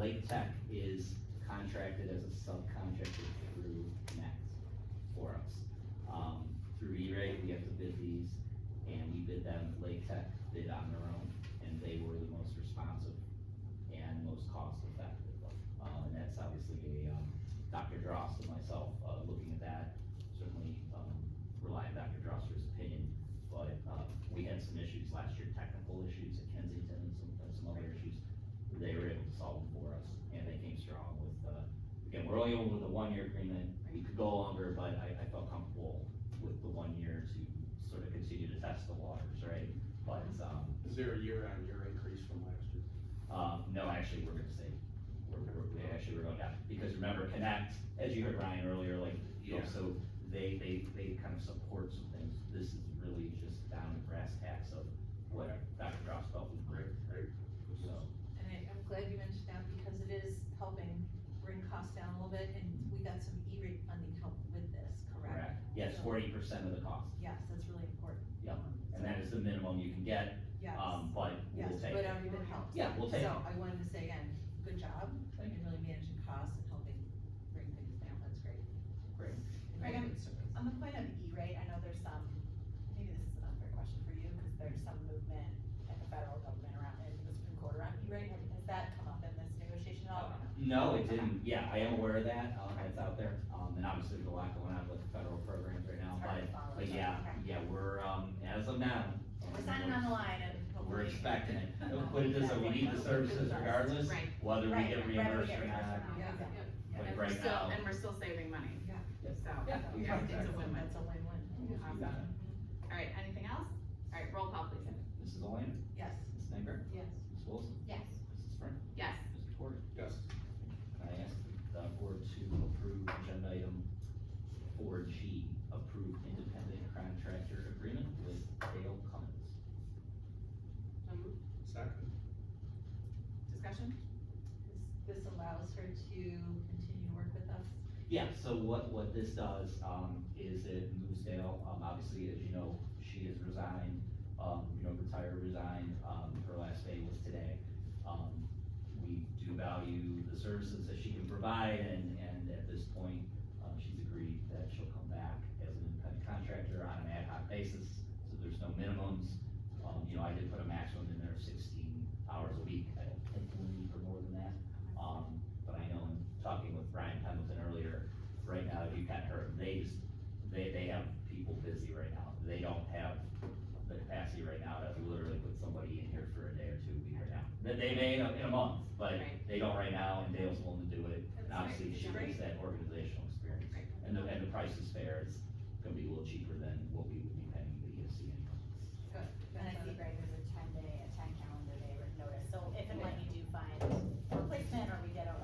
Lake Tech is contracted as a subcontractor through Next for us. Through E-rate, we have to bid these, and we bid them, Lake Tech bid on their own, and they were the most responsive and most cost effective. And that's obviously Dr. Drost and myself, looking at that, certainly, rely on Dr. Droster's opinion, but, we had some issues last year, technical issues at Kensington and some other issues. They were able to solve them for us, and they came strong with, again, we're only over with a 1-year agreement, we could go longer, but I felt comfortable with the 1 year to sort of continue to test the waters, right? But, Is there a year-on-year increase from last year? no, actually, we're gonna save. We're going down, because remember, Connect, as you heard Ryan earlier, like, you know, Yeah. so they kind of support some things. This is really just down to brass tacks of what Dr. Drost felt was great, Great. so. And I'm glad you mentioned that because it is helping bring costs down a little bit and we got some E-rate funding help with this, correct? Yes, So- 40% of the cost, Yes, that's really important. Yep. and that is the minimum you can get, Yes. but Yes, we'll take but it. every bit helps. Yeah, we'll take So it. I wanted to say again, good job in really managing costs and helping bring things down, that's great. Great. Greg, On the point of E-rate, I know there's some, maybe this is an unfair question for you, because there's some movement at the federal government around, and the Supreme Court around E-rate. Has that come up in this negotiation at all? or No, it didn't, yeah, I am aware of that, it's out there, and obviously there's a lot going on with the federal programs right now, It's hard to follow, but so, yeah, okay. yeah, we're, as of now. We're signing on the line and We're hopefully. expecting it, put it this way, we need the services regardless, Right. whether we Right, get whether we reimbursed get or not. reimbursed or not. Yeah. Exactly. But And we're right still, now- and we're still saving money, Yeah. Yes. so, Yeah, yeah, it's a That's win-win. a win-win. You got it. All right, anything else? All right, roll call please. Mrs. Olean, Yes. Ms. Snyder, Yes. Ms. Wilson, Yes. Mrs. Frank, Yes. Mr. Porter. Yes. I ask the board to approve agenda item 4G, approve independent contractor agreement with Dale Cummins. So moved. Second. Discussion? This allows her to continue to work with us. Yeah, so what this does, is it moves Dale, obviously, as you know, she has resigned, resigned, her last day was today. We do value the services that she can provide, and at this point, she's agreed that she'll come back as an independent contractor on an ad hoc basis, so there's no minimums. I did put a maximum in there of 16 hours a week, I don't think we'll need for more than that. But I know in talking with Brian Pendleton earlier, right now, you kind of heard, they have people busy right now. They don't have the capacity right now to literally put somebody in here for a day or 2 weeks right now. They may in a month, but Right. they don't right now, and Dale's willing to do it. And That's obviously, right. she brings that organizational experience. Right. And the price is fair, it's gonna be a little cheaper than what we would be paying the ESC anyway. Good. And I see, Greg, there's a 10 calendar day written notice, so if and when you do find a replacement or we get a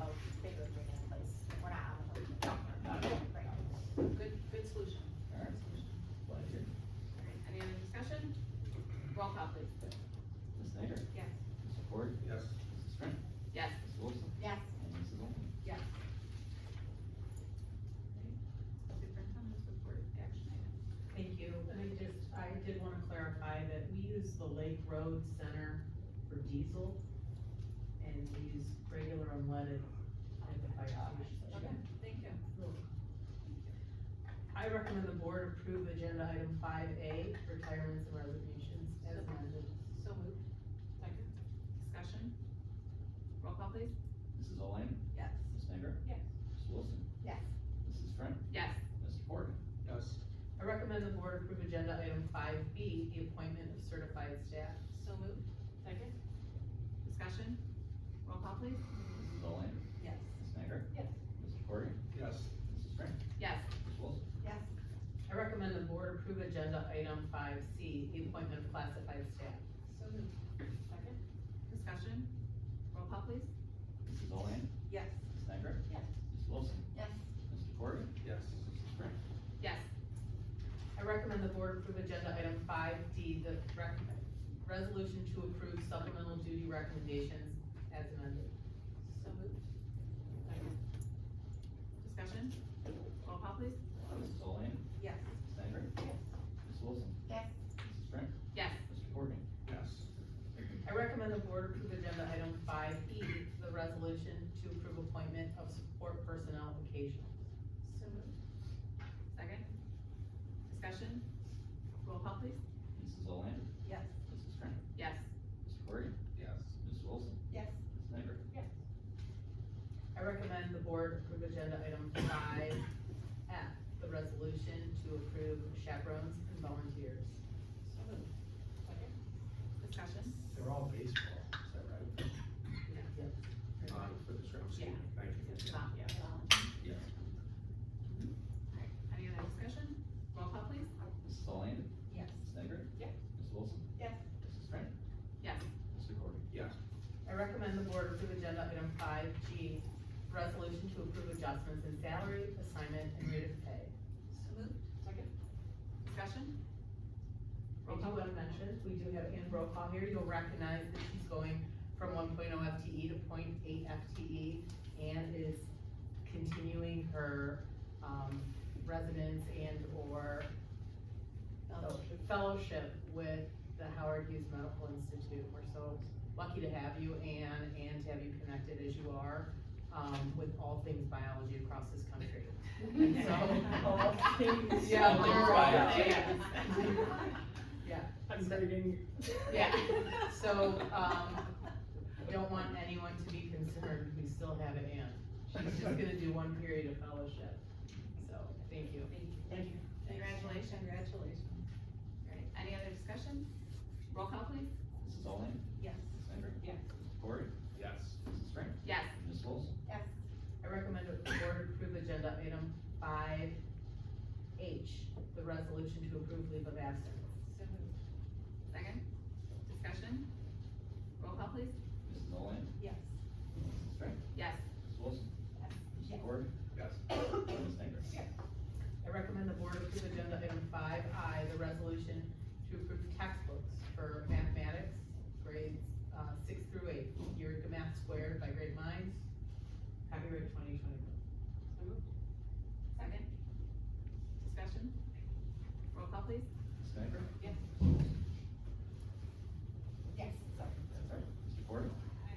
bigger agreement in place, we're not on the hook. Not- Right. Good solution. All right. Glad to hear. All right, any other discussion? Roll call please. Ms. Snyder? Yes. Mr. Ford? Yes. Mrs. Frank? Yes. Ms. Wilson? Yes. And Mrs. Olean? Yes. Superintendent's report, action item. Thank you, and I did wanna clarify that we use the Lake Road Center for diesel, and we use regular unleaded at the fire station. Okay, thank you. I recommend the board approve agenda item 5A, retirements and resignations as amended. So moved. Second. Discussion? Roll call please. Mrs. Olean? Yes. Ms. Snyder? Yes. Ms. Wilson? Yes. Mrs. Frank? Yes. Mr. Ford? Yes. I recommend the board approve agenda item 5B, the appointment of certified staff. So moved. Second. Discussion? Roll call please. Mrs. Olean? Yes. Ms. Snyder? Yes. Mr. Ford? Yes. approve agenda item 5C, the appointment of classified staff. So moved. Second? Discussion? Roll call, please. Mrs. Bohan? Yes. Ms. Snyder? Yes. Ms. Wilson? Yes. Mr. Corrigan? Yes. Mrs. Frank? Yes. I recommend the board approve agenda item 5D, the resolution to approve supplemental duty recommendations as amended. So moved. Second? Discussion? Roll call, please. Mrs. Bohan? Yes. Ms. Snyder? Yes. Ms. Wilson? Yes. Mrs. Frank? Yes. Mr. Corrigan? Yes. I recommend the board approve agenda item 5E, the resolution to approve appointment of support personnel occasional. So moved. Second? Discussion? Roll call, please. Mrs. Bohan? Yes. Mrs. Frank? Yes. Mr. Corrigan? Yes. Ms. Wilson? Yes. Ms. Snyder? Yes. I recommend the board approve agenda item 5F, the resolution to approve chaperones and volunteers. So moved. Second? Discussion? They're all baseball, is that right? Yep. For this round, Yeah. thank you. Yes. Alright, any other discussion? Roll call, please. Mrs. Bohan? Yes. Ms. Snyder? Yeah. Ms. Wilson? Yes. Mrs. Frank? Yes. Mr. Corrigan? Yes. I recommend the board approve agenda item 5G, resolution to approve adjustments in salary, assignment, and rate of pay. So moved. Second? Discussion? I do want to mention, we do have in roll call here, you'll recognize that she's going from 1.0 FTE to 0.8 FTE and is continuing her, residence and or fellowship with the Howard Hughes Medical Institute. We're so lucky to have you, Anne, and to have you connected as you are, with all things biology across this country. And so, All things. yeah, All they're biology. yeah. I'm reading. Yeah, so, don't want anyone to be concerned, we still have Ann. She's just gonna do one period of fellowship, so, thank you. Thank you. Congratulations. Congratulations. Great, any other discussion? Roll call, please. Mrs. Bohan? Yes. Ms. Snyder? Yes. Mr. Corrigan? Yes. Mrs. Frank? Yes. Ms. Wilson? Yes. I recommend that the board approve agenda item 5H, the resolution to approve leave of absence. So moved. Second? Discussion? Roll call, please. Mrs. Bohan? Yes. Mrs. Frank? Yes. Ms. Wilson? Yes. Mr. Corrigan? Yes. Ms. Snyder? Yes. I recommend the board approve agenda item 5I, the resolution to approve textbooks for mathematics, grades, 6 through 8, Eureka Math Squared by Great Minds, copyright 2021. So moved. Second? Discussion? Roll call, please. Ms. Snyder? Yes. Yes. Sorry. Mr. Corrigan?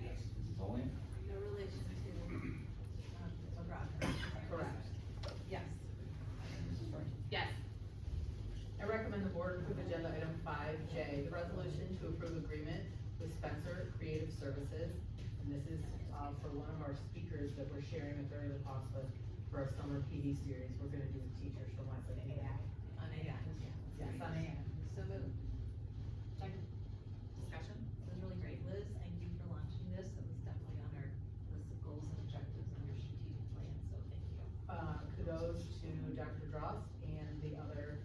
Yes. Mrs. Bohan? No relation to, McGrath. Correct. Yes. Mrs. Frank? Yes. I recommend the board approve agenda item 5J, the resolution to approve agreement with Spencer Creative Services. And this is, for one of our speakers that we're sharing a very low cost with for our summer PD series. We're gonna do with teachers from Wesley. On a, yes. Yes, on a. So moved. Second. Discussion? It was really great, Liz, thank you for launching this, it was definitely on our list of goals and objectives under strategic plan, so thank you. Kudos to Dr. Drost and the other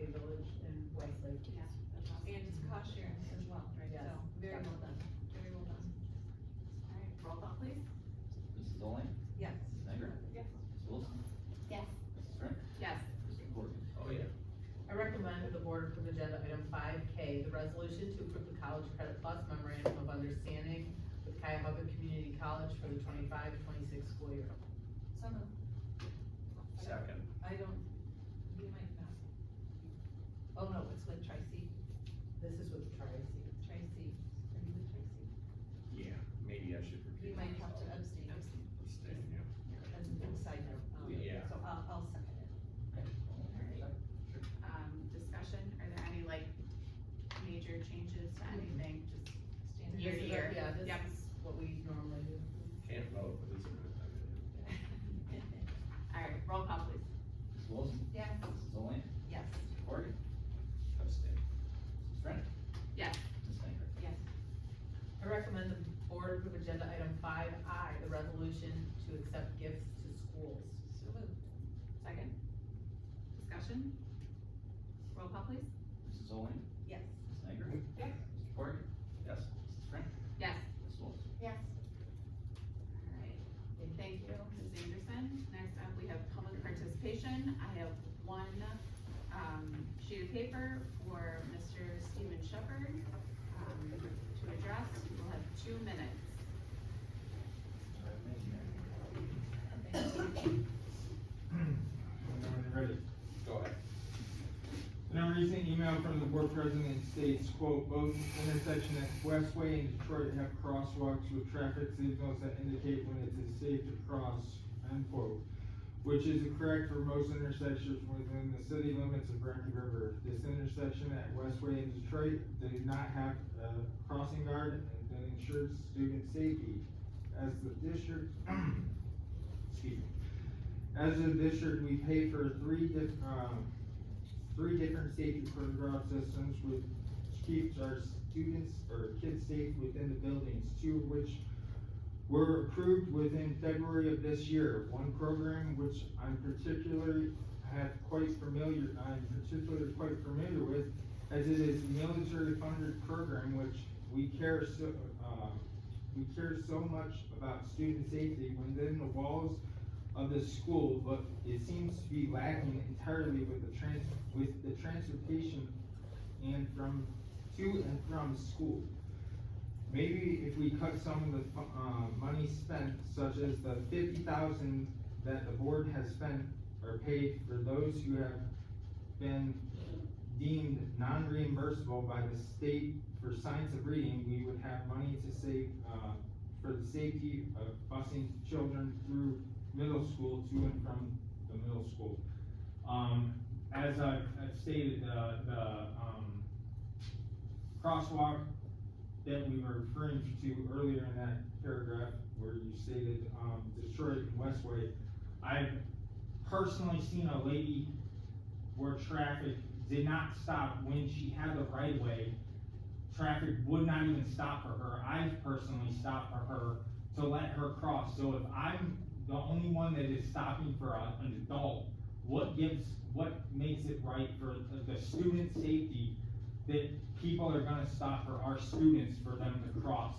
Bay Village and Westlake. Yeah, that's awesome. And it's cost sharing as well, right, Yes. so, very well done, very well done. Alright, roll call, please. Mrs. Bohan? Yes. Ms. Snyder? Yes. Ms. Wilson? Yes. Mrs. Frank? Yes. Mr. Corrigan? Oh, yeah. I recommend that the board approve agenda item 5K, the resolution to approve the College Credit Plus Memorandum of Understanding with Cuyahoga Community College for the 25-26 school year. So moved. Second. I don't, you might not. Oh, no, it's with Tracy, This is with Tracy. Tracy, are you with Tracy? Yeah, maybe I should You repeat might have to myself. abstain, Abstain, yeah. as a big side note, Yeah. so I'll second it. Discussion, are there any like major changes to anything, just Standard. year to This is year? a- Yeah, this Yep. is what we normally do. Can't vote, but it's a good idea. Alright, roll call, please. Mrs. Wilson? Yes. Mrs. Bohan? Yes. Mr. Corrigan? Abstain. Mrs. Frank? Yes. Ms. Snyder? Yes. I recommend the board approve agenda item 5I, the resolution to accept gifts to schools. So moved. Second? Discussion? roll call please. Mrs. Oling? Yes. Ms. Snyder? Yes. Mr. Corey? Yes. Mrs. Frank? Yes. Ms. Swoles? Yes. Alright, thank you, Ms. Anderson. Next up, we have public participation. I have one, sheet of paper for Mr. Stephen Shepherd, to address. We'll have 2 minutes. When ready. Go ahead. In a recent email from the board president states, quote, both intersections at Westway and Detroit have crosswalks with traffic signals that indicate when it is safe to cross, end quote. Which is correct for most intersections within the city limits of Rocky River. This intersection at Westway and Detroit does not have a crossing guard and that ensures student safety. As the district, excuse me. As a district, we pay for three different safety photograph systems which keeps our students or kids safe within the buildings, 2 of which were approved within February of this year. One program which I'm particularly quite familiar with, as it is a military funded program which we care so much about student safety within the walls of the school, but it seems to be lacking entirely with the transportation and to and from school. Maybe if we cut some of the money spent, such as the $50,000 that the board has spent or paid for those who have been deemed non-reimbursable by the state for science of reading, we would have money to save for the safety of busing children through middle school to and from the middle school. As I've stated, the crosswalk that we were referring to earlier in that paragraph where you stated Detroit and Westway, I've personally seen a lady where traffic did not stop when she had the right of way. Traffic would not even stop for her. I personally stopped for her to let her cross. So if I'm the only one that is stopping for an adult, what makes it right for the student safety that people are gonna stop for our students for them to cross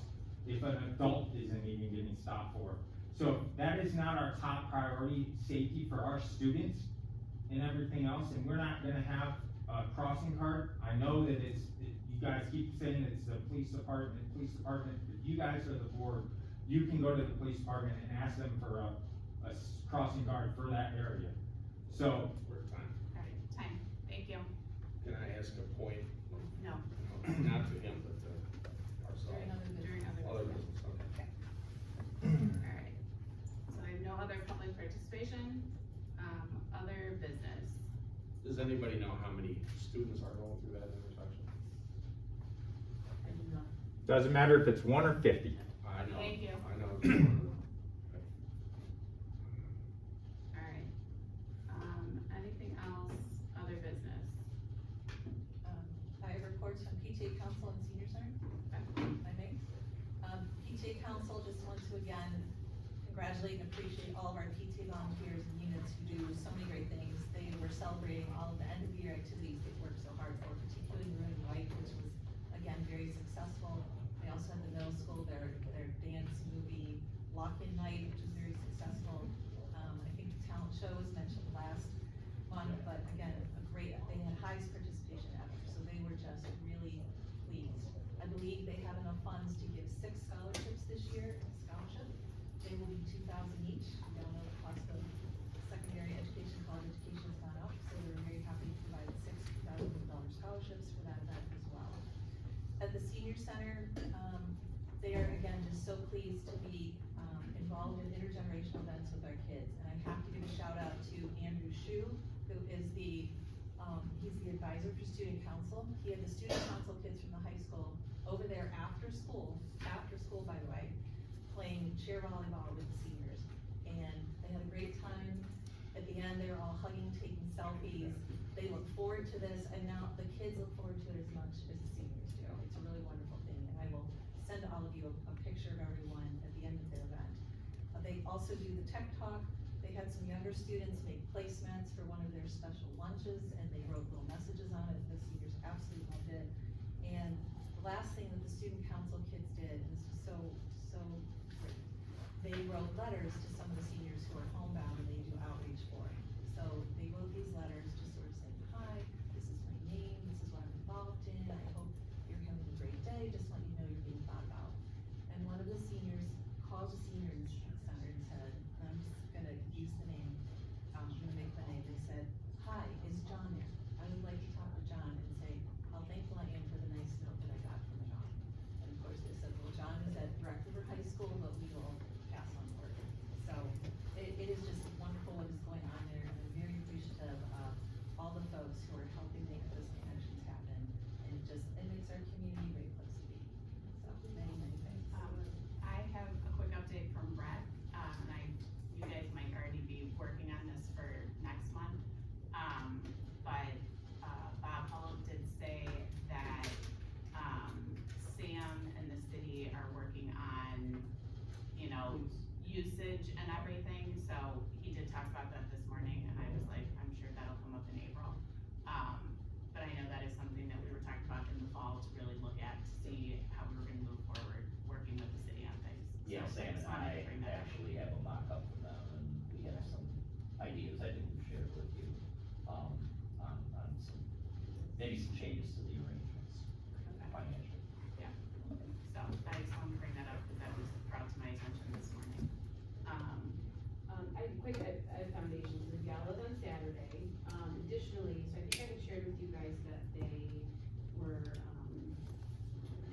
if an adult isn't even getting stopped for? So that is not our top priority, safety for our students and everything else, and we're not gonna have a crossing guard. I know that you guys keep saying it's the police department, but you guys are the board. You can go to the police department and ask them for a crossing guard for that area. So. We're at time. Alright, time, thank you. Can I ask a point? No. Not to him, but to ourselves. During Other business, okay. Alright, so I have no other public participation, other business. Does anybody know how many students are going through that intersection? I do not. Doesn't matter if it's 1 or 50. I know. Thank you. I know. Alright, anything else, other business? I have reports from PTA Council and Senior Center, if I may. PTA Council just want to again congratulate and appreciate all of our PTA volunteers and units who do so many great things. They were celebrating all of the end of the year activities they've worked so hard for, particularly Maroon and White, which was again very successful. They also had the middle school, their dance movie lock-in night, which was very successful. I think the talent show was mentioned last month, but again, they had highest participation ever, so they were just really pleased. I believe they have enough funds to give 6 scholarships this year, They will be $2,000 each. We all know the cost of secondary education, college education has gone up, so we're very happy to provide $6,000 scholarships for that event as well. At the Senior Center, they are again just so pleased to be involved in intergenerational events with our kids. And I have to give a shout out to Andrew Shu, who is he's the advisor for student council. He had the student council kids from the high school over there after school by the way, playing chair volleyball with the seniors. And they had a great time. At the end, they were all hugging, taking selfies. They look forward to this, and now the kids look forward to it as much as the seniors do. It's a really wonderful thing, and I will send all of you a picture of everyone at the end of their event. They also do the tech talk. They had some younger students make placemats for one of their special lunches, and they wrote little messages on it letters to some of the seniors who are homebound and they do outreach for it. So they wrote these letters just sort of saying, hi, this is my name, this is what I'm involved in, I hope you're having a great day, just let you know you're being thought about. And one of the seniors called the seniors center and said, and I'm just gonna use the name, I'm gonna make the name, they said, hi, is John there? I would like to talk with John and say how thankful I am for the nice note that I got from John. And of course, they said, well, John is at Direct River High School, but we will pass on word. So it is just wonderful what is going on there, and I'm very appreciative of all the folks who are helping make those connections happen. And it makes our community a great place to be. So many, many thanks. I have a quick update from Brett, and you guys might already be working on this for next month. But Bob Hull did say that, Sam and the city are working on, you know, usage and everything, so he did talk about that this morning, and I was like, I'm sure that'll come up in April. But I know that is something that we were talking about in the fall to really look at, to see how we were gonna move forward, working with the city on things. Yeah, So Sam just and wanted to I bring that up. actually have a mock-up from them, and we have some ideas I think we've shared with you, on some, maybe some changes to the arrangements financially. Yeah, so I just wanted to bring that up, because that was brought to my attention this morning. I have foundations with galas on Saturday. Additionally, so I think I had shared with you guys that they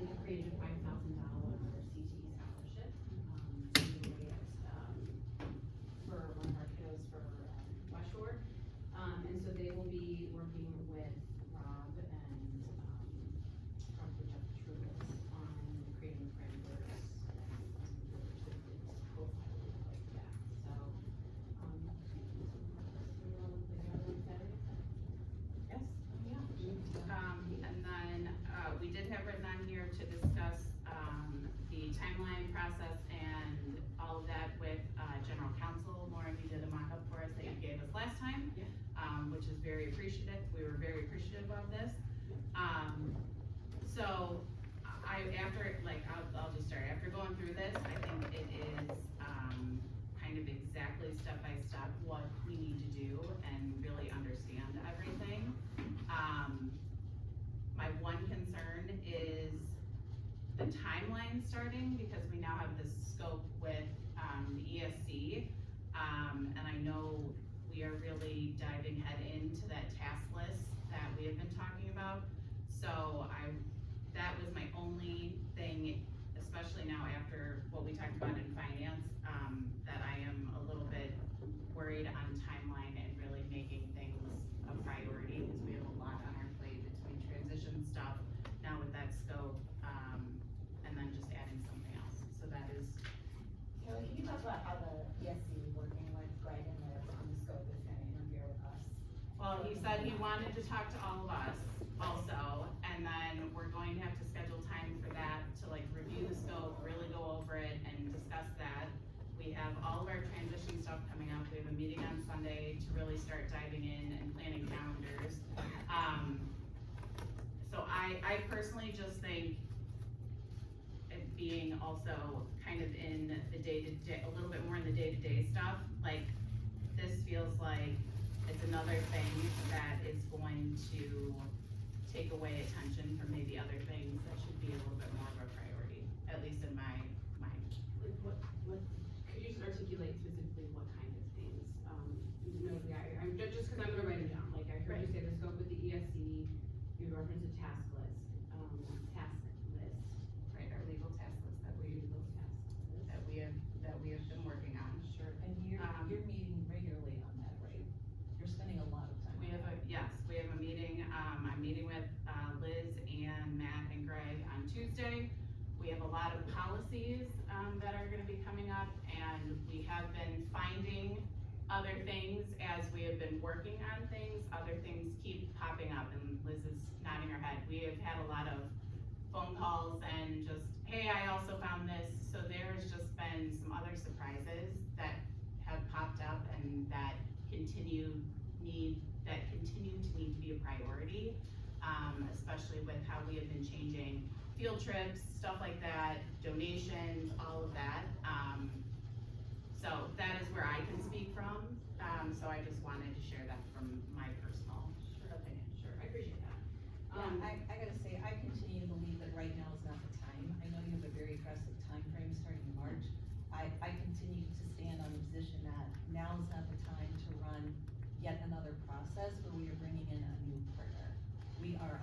have created a $5,000 CTE scholarship, to give away for one of our kiddos for West Shore. And so they will be working with Rob and probably Jeff Trulis on creating frameworks and profile like that. So, Yes, yeah. And then, we did have written on here to discuss, the timeline process and all of that with, general counsel. Lauren, you did a mock-up for us that you gave us last time. Yeah. Which is very appreciative, we were very appreciative of this. So, I'll just start, after going through this, I think it is, kind of exactly step by step what we need to do and really understand everything. My one concern is the timeline starting, because we now have this scope with, the ESC. And I know we are really diving head into that task list that we have been talking about. So that was my only thing, especially now after what we talked about in finance, that I am a little bit worried on timeline and really making things a priority, because we have a lot on our plate between transition stuff, now with that scope, and then just adding something else. So that is, Kelly, can you talk about how the ESC working with Greg and the scope is gonna interfere with us? well, he said he wanted to talk to all of us also, and then we're going to have to schedule time for that, to like review the scope, really go over it and discuss that. We have all of our transition stuff coming up, we have a meeting on Sunday to really start diving in and planning calendars. So I personally just think it being also kind of in the day-to-day, a little bit more in the day-to-day stuff, like, this feels like it's another thing that is going to take away attention from maybe other things that should be a little bit more of a priority, at least in my mind. like what, could you just articulate specifically what kind of things? I'm just cause I'm gonna write them down, like I heard you say the scope of the ESC, you referenced a task list, Right, our legal task list that we have been working on. Sure, and you're meeting regularly on that, right? You're spending a lot of time. We have a meeting, I'm meeting with, Liz and Matt and Greg on Tuesday. We have a lot of policies, that are gonna be coming up, and we have been finding other things as we have been working on things, other things keep popping up, and Liz is nodding her head. We have had a lot of phone calls and just, hey, I also found this, so there's just been some other surprises that have popped up and that continue to need to be a priority, especially with how we have been changing field trips, stuff like that, donations, all of that. So I just wanted to share that from my personal opinion. Sure, I appreciate that. Yeah, I gotta say, I continue to believe that right now is